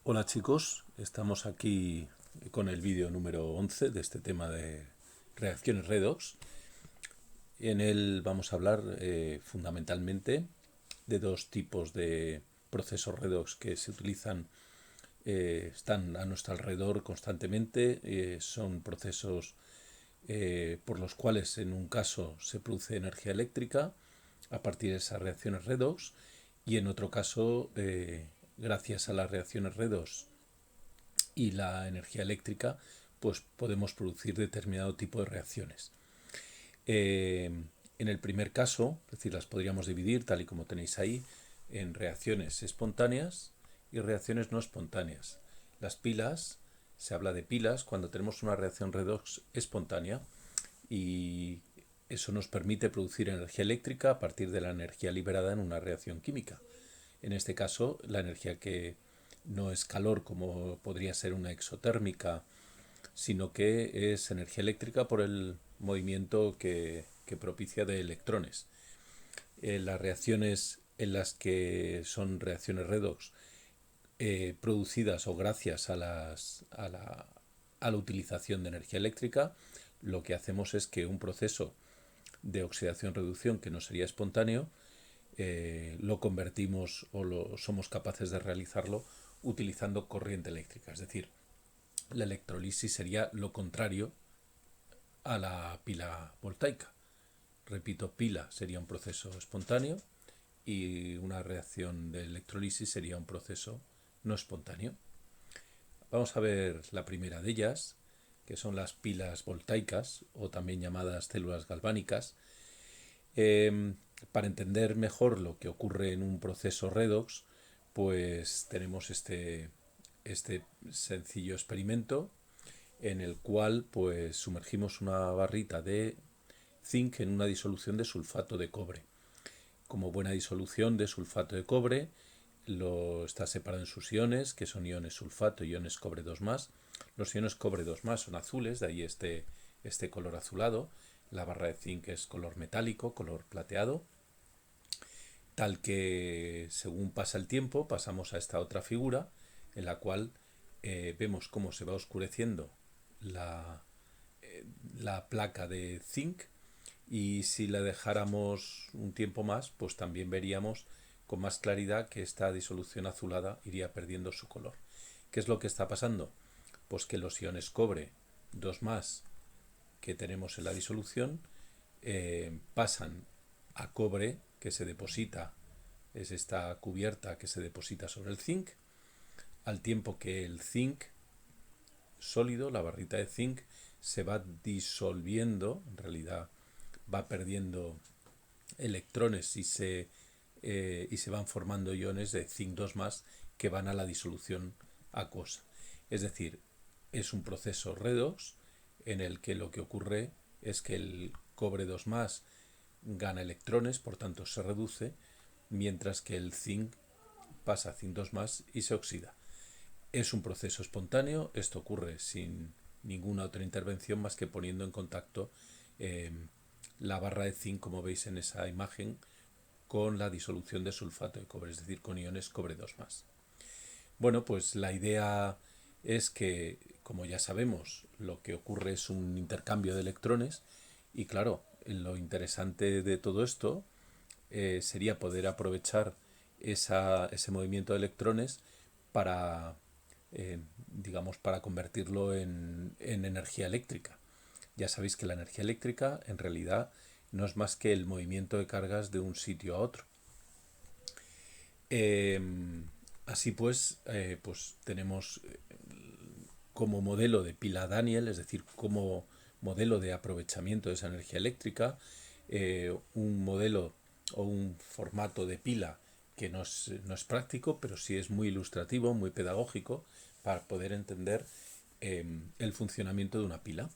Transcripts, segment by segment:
Hola chicos, estamos aquí con el vídeo número 11 de este tema de reacciones redox. En él vamos a hablar fundamentalmente de dos tipos de procesos redox que se utilizan, están a nuestro alrededor constantemente. Son procesos por los cuales en un caso se produce energía eléctrica a partir de esas reacciones redox y en otro caso, gracias a las reacciones redox y la energía eléctrica, pues podemos producir determinado tipo de reacciones. Eh, en el primer caso, es decir, las podríamos dividir, tal y como tenéis ahí, en reacciones espontáneas y reacciones no espontáneas. Las pilas, se habla de pilas cuando tenemos una reacción redox espontánea y eso nos permite producir energía eléctrica a partir de la energía liberada en una reacción química. En este caso, la energía que no es calor como podría ser una exotérmica, sino que es energía eléctrica por el movimiento que propicia de electrones. Las reacciones en las que son reacciones redox producidas o gracias a la utilización de energía eléctrica, lo que hacemos es que un proceso de oxidación-reducción que no sería espontáneo, lo convertimos o somos capaces de realizarlo utilizando corriente eléctrica. Es decir, la electrolisis sería lo contrario a la pila voltaica. Repito, pila sería un proceso espontáneo y una reacción de electrolisis sería un proceso no espontáneo. Vamos a ver la primera de ellas, que son las pilas voltaicas o también llamadas células galvánicas. Para entender mejor lo que ocurre en un proceso redox, pues tenemos este sencillo experimento en el cual pues sumergimos una barrita de zinc en una disolución de sulfato de cobre. Como buena disolución de sulfato de cobre, lo está separado en sus iones, que son iones sulfato y iones cobre 2+. Los iones cobre 2+ son azules, de ahí este color azulado. La barra de zinc es color metálico, color plateado. Tal que según pasa el tiempo pasamos a esta otra figura en la cual vemos cómo se va oscureciendo la, la placa de zinc, y si la dejáramos un tiempo más, pues también veríamos con más claridad que esta disolución azulada iría perdiendo su color. ¿Qué es lo que está pasando? Pues que los iones cobre 2+ que tenemos en la disolución pasan a cobre, que se deposita, es esta cubierta que se deposita sobre el zinc, al tiempo que el zinc sólido, la barrita de zinc, se va disolviendo, en realidad va perdiendo electrones y se van formando iones de zinc 2+ que van a la disolución acuosa. Es decir, es un proceso redox en el que lo que ocurre es que el cobre 2+ gana electrones, por tanto se reduce, mientras que el zinc pasa a zinc 2+ y se oxida. Es un proceso espontáneo, esto ocurre sin ninguna otra intervención más que poniendo en contacto la barra de zinc, como veis en esa imagen, con la disolución de sulfato de cobre, es decir, con iones cobre 2+. Bueno, pues la idea es que, como ya sabemos, lo que ocurre es un intercambio de electrones y claro, lo interesante de todo esto sería poder aprovechar ese movimiento de electrones para, digamos, para convertirlo en energía eléctrica. Ya sabéis que la energía eléctrica en realidad no es más que el movimiento de cargas de un sitio a otro. Eh, Así pues tenemos como modelo de pila Daniell, es decir, como modelo de aprovechamiento de esa energía eléctrica, un modelo o un formato de pila que no es práctico, pero sí es muy ilustrativo, muy pedagógico, para poder entender el funcionamiento de una pila.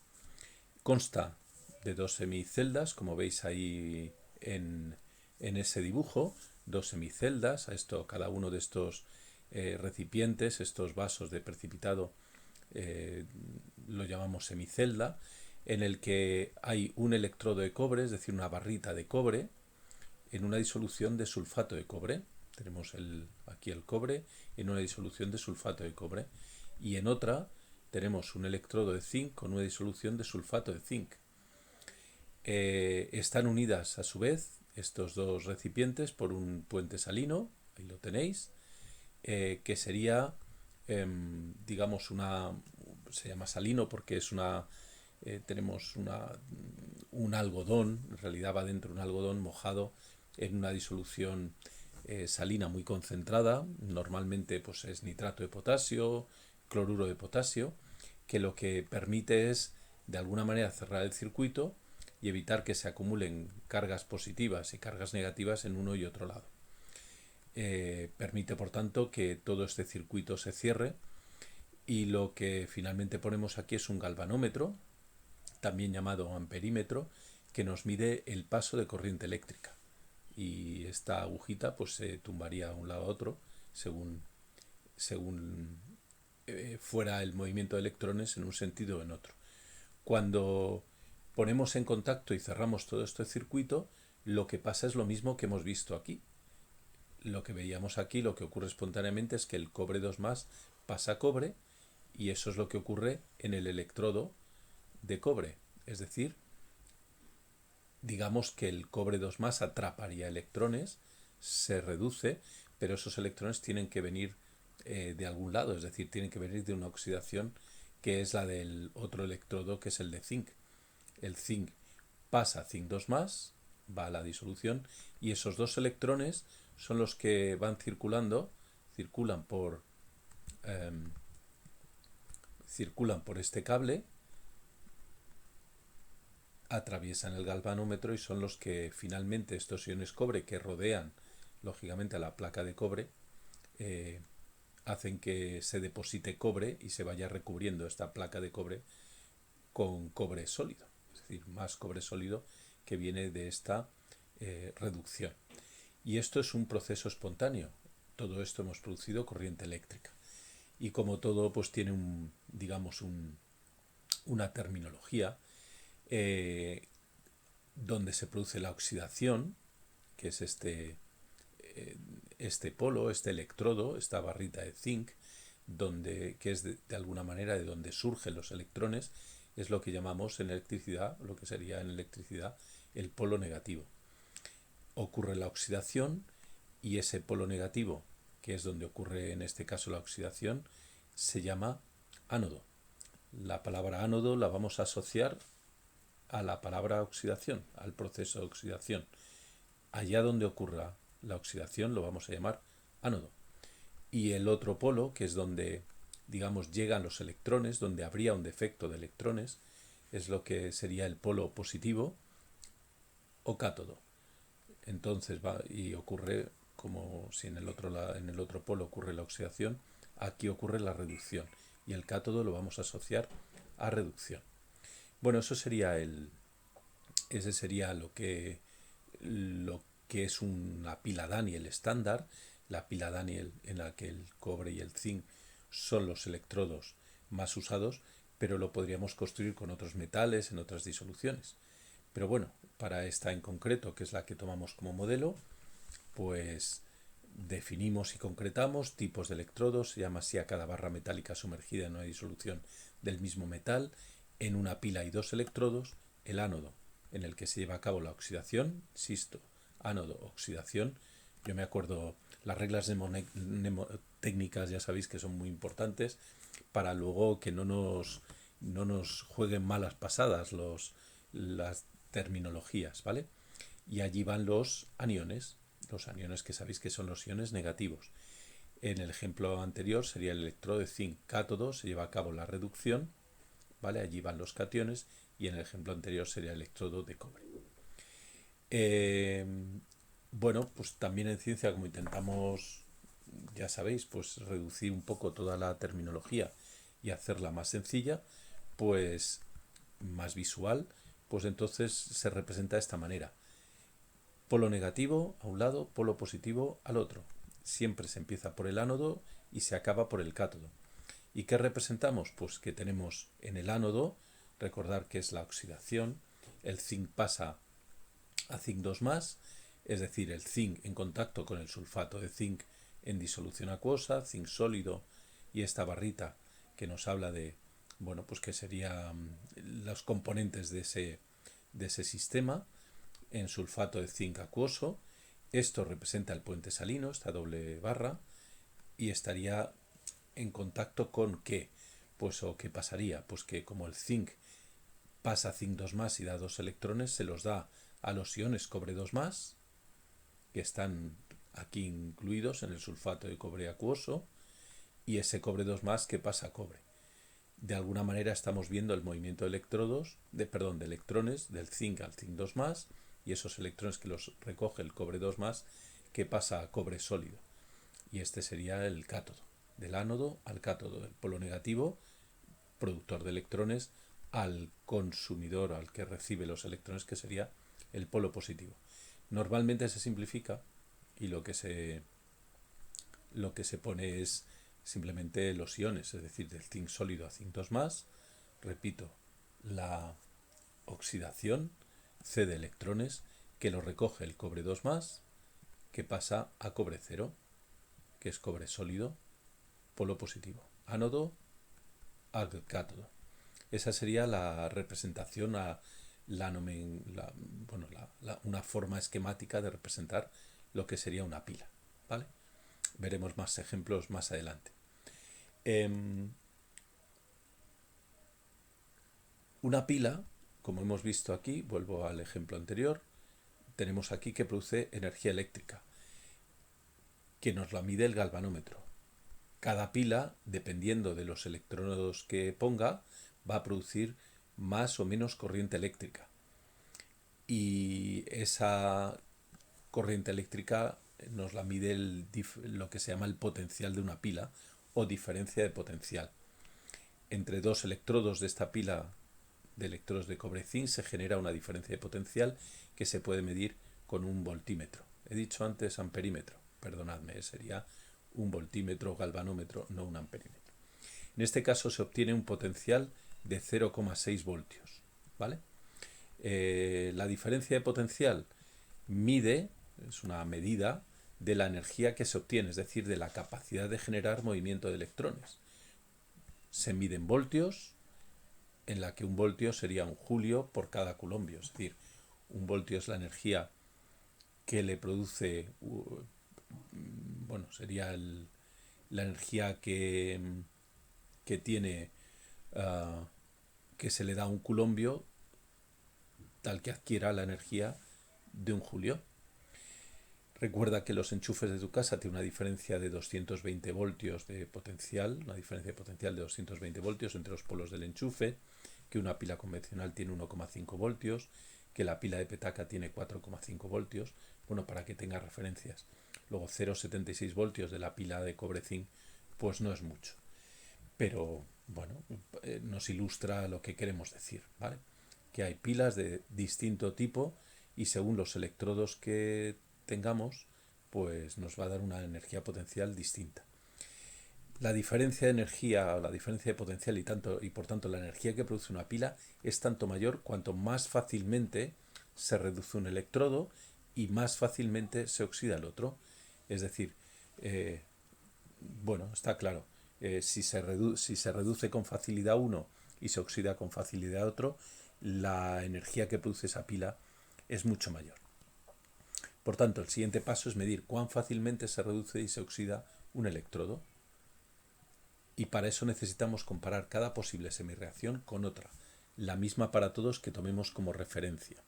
Consta de dos semiceldas, como veis ahí en ese dibujo, dos semiceldas. A esto, cada uno de estos recipientes, estos vasos de precipitado, lo llamamos semicelda, en el que hay un electrodo de cobre, es decir, una barrita de cobre, en una disolución de sulfato de cobre. Tenemos aquí el cobre en una disolución de sulfato de cobre. Y en otra tenemos un electrodo de zinc con una disolución de sulfato de zinc. Están unidas a su vez estos dos recipientes por un puente salino, ahí lo tenéis, que sería, digamos, se llama salino porque tenemos un algodón, en realidad va dentro un algodón mojado en una disolución salina muy concentrada, normalmente pues es nitrato de potasio, cloruro de potasio, que lo que permite es de alguna manera cerrar el circuito y evitar que se acumulen cargas positivas y cargas negativas en uno y otro lado. Permite por tanto que todo este circuito se cierre, y lo que finalmente ponemos aquí es un galvanómetro, también llamado amperímetro, que nos mide el paso de corriente eléctrica, y esta agujita pues se tumbaría a un lado a otro según fuera el movimiento de electrones en un sentido o en otro. Cuando ponemos en contacto y cerramos todo este circuito, lo que pasa es lo mismo que hemos visto aquí. Lo que veíamos aquí, lo que ocurre espontáneamente es que el cobre 2+ pasa a cobre, y eso es lo que ocurre en el electrodo de cobre. Es decir, digamos que el cobre 2+ atraparía electrones, se reduce, pero esos electrones tienen que venir de algún lado, es decir, tienen que venir de una oxidación que es la del otro electrodo, que es el de zinc. El zinc pasa a zinc 2+, va a la disolución, y esos dos electrones son los que van circulan por este cable, atraviesan el galvanómetro y son los que finalmente estos iones cobre que rodean lógicamente a la placa de cobre hacen que se deposite cobre y se vaya recubriendo esta placa de cobre con cobre sólido, es decir, más cobre sólido que viene de esta reducción. Y esto es un proceso espontáneo. Todo esto hemos producido corriente eléctrica. Y como todo, pues tiene una terminología donde se produce la oxidación, que es este polo, este electrodo, esta barrita de zinc, que es de alguna manera de donde surgen los electrones, es lo que llamamos en electricidad, lo que sería en electricidad el polo negativo. Ocurre la oxidación, y ese polo negativo, que es donde ocurre en este caso la oxidación, se llama ánodo. La palabra ánodo la vamos a asociar a la palabra oxidación, al proceso de oxidación. Allá donde ocurra la oxidación lo vamos a llamar ánodo. Y el otro polo, que es donde, digamos, llegan los electrones, donde habría un defecto de electrones, es lo que sería el polo positivo o cátodo. Entonces ocurre como si en el otro polo ocurre la oxidación, aquí ocurre la reducción, y el cátodo lo vamos a asociar a reducción. Bueno, ese sería lo que es una pila Daniell estándar, la pila Daniell en la que el cobre y el zinc son los electrodos más usados, pero lo podríamos construir con otros metales en otras disoluciones. Pero bueno, para esta en concreto, que es la que tomamos como modelo, pues definimos y concretamos tipos de electrodos, se llama así a cada barra metálica sumergida en una disolución del mismo metal. En una pila hay dos electrodos, el ánodo, en el que se lleva a cabo la oxidación, insisto, ánodo, oxidación. Yo me acuerdo, las reglas mnemotécnicas ya sabéis que son muy importantes para luego que no nos jueguen malas pasadas las terminologías, ¿vale? Y allí van los aniones que sabéis que son los iones negativos. En el ejemplo anterior sería el electrodo de zinc cátodo, se lleva a cabo la reducción, ¿vale? Allí van los cationes, y en el ejemplo anterior sería el electrodo de cobre. Bueno, pues también en ciencia, como intentamos, ya sabéis, pues reducir un poco toda la terminología y hacerla más sencilla, pues más visual, pues entonces se representa de esta manera. Polo negativo a un lado, polo positivo al otro. Siempre se empieza por el ánodo y se acaba por el cátodo. ¿Y qué representamos? Pues que tenemos en el ánodo, recordar que es la oxidación, el zinc pasa a zinc 2+, es decir, el zinc en contacto con el sulfato de zinc en disolución acuosa, zinc sólido, y esta barrita que nos habla de, bueno, pues que serían los componentes de ese sistema en sulfato de zinc acuoso. Esto representa el puente salino, esta doble barra, y estaría en contacto con ¿qué? Pues o qué pasaría, pues que como el zinc pasa zinc 2 más y da 2 electrones, se los da a los iones cobre 2 más, que están aquí incluidos en el sulfato de cobre acuoso, y ese cobre 2 más que pasa a cobre. De alguna manera estamos viendo el movimiento de electrones del zinc al zinc 2 más, y esos electrones que los recoge el cobre 2 más que pasa a cobre sólido. Y este sería el cátodo, del ánodo al cátodo, del polo negativo, productor de electrones, al consumidor, al que recibe los electrones, que sería el polo positivo. Normalmente se simplifica y lo que se pone es simplemente los iones, es decir, del zinc sólido a zinc 2 más. Repito, la oxidación cede electrones que lo recoge el cobre 2 más, que pasa a cobre 0, que es cobre sólido, polo positivo, ánodo al cátodo. Esa sería la representación, una forma esquemática de representar lo que sería una pila, ¿vale? Veremos más ejemplos más adelante. Una pila, como hemos visto aquí, vuelvo al ejemplo anterior, tenemos aquí que produce energía eléctrica, que nos la mide el galvanómetro. Cada pila, dependiendo de los electrodos que ponga, va a producir más o menos corriente eléctrica. Y esa corriente eléctrica nos la mide lo que se llama el potencial de una pila o diferencia de potencial. Entre dos electrodos de esta pila de electrodos de cobre zinc se genera una diferencia de potencial que se puede medir con un voltímetro. He dicho antes amperímetro, perdonadme, sería un voltímetro galvanómetro, no un amperímetro. En este caso se obtiene un potencial de 0,6 voltios, ¿vale? La diferencia de potencial es una medida de la energía que se obtiene, es decir, de la capacidad de generar movimiento de electrones. Se mide en voltios, en la que un voltio sería un julio por cada coulombio, es decir, un voltio es la energía que le produce, sería la energía que tiene, que se le da a un coulombio tal que adquiera la energía de un julio. Recuerda que los enchufes de tu casa tienen una diferencia de 220 voltios de potencial, una diferencia de potencial de 220 voltios entre los polos del enchufe, que una pila convencional tiene 1,5 voltios, que la pila de petaca tiene 4,5 voltios, bueno, para que tengas referencias. Luego 0,76 voltios de la pila de cobre zinc, pues no es mucho. Pero, bueno, nos ilustra lo que queremos decir, ¿vale? Que hay pilas de distinto tipo y según los electrodos que tengamos, pues nos va a dar una energía potencial distinta. La diferencia de energía, la diferencia de potencial y por tanto la energía que produce una pila es tanto mayor cuanto más fácilmente se reduce un electrodo y más fácilmente se oxida el otro. Es decir, está claro, si se reduce con facilidad uno y se oxida con facilidad otro, la energía que produce esa pila es mucho mayor. Por tanto, el siguiente paso es medir cuán fácilmente se reduce y se oxida un electrodo. Y para eso necesitamos comparar cada posible semirreacción con otra, la misma para todos que tomemos como referencia.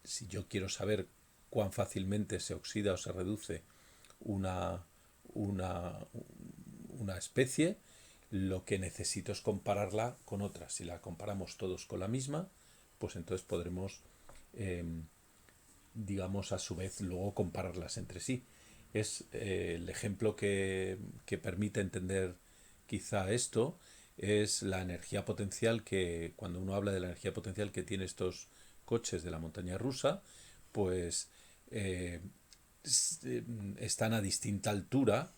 Si yo quiero saber cuán fácilmente se oxida o se reduce una especie, lo que necesito es compararla con otra. Si la comparamos todos con la misma, pues entonces podremos, a su vez, luego compararlas entre sí. Es el ejemplo que permite entender quizá esto, es la energía potencial que, cuando uno habla de la energía potencial que tiene estos coches de la montaña rusa, pues están a distinta altura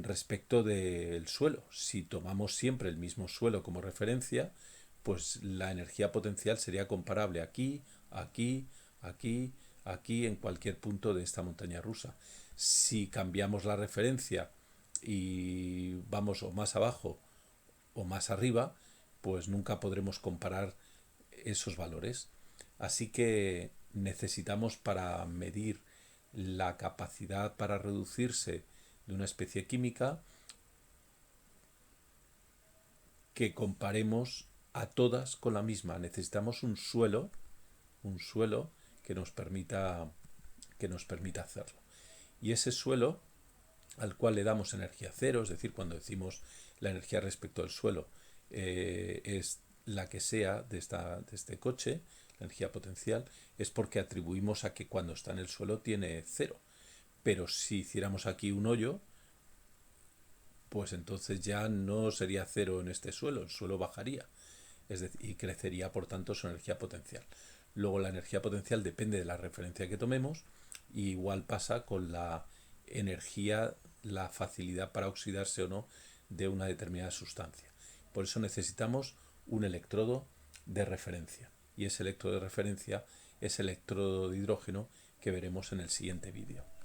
respecto del suelo. Si tomamos siempre el mismo suelo como referencia, pues la energía potencial sería comparable aquí, aquí, aquí, aquí en cualquier punto de esta montaña rusa. Si cambiamos la referencia y vamos o más abajo o más arriba, pues nunca podremos comparar esos valores. Así que necesitamos, para medir la capacidad para reducirse de una especie química, que comparemos a todas con la misma. Necesitamos un suelo que nos permita hacerlo. Y ese suelo al cual le damos energía cero, es decir, cuando decimos la energía respecto al suelo es la que sea de este coche, la energía potencial, es porque atribuimos a que cuando está en el suelo tiene cero. Pero si hiciéramos aquí un hoyo, pues entonces ya no sería cero en este suelo, el suelo bajaría, es decir, y crecería por tanto su energía potencial. Luego la energía potencial depende de la referencia que tomemos, y igual pasa con la energía, la facilidad para oxidarse o no de una determinada sustancia. Por eso necesitamos un electrodo de referencia, y ese electrodo de referencia es el electrodo de hidrógeno que veremos en el siguiente vídeo.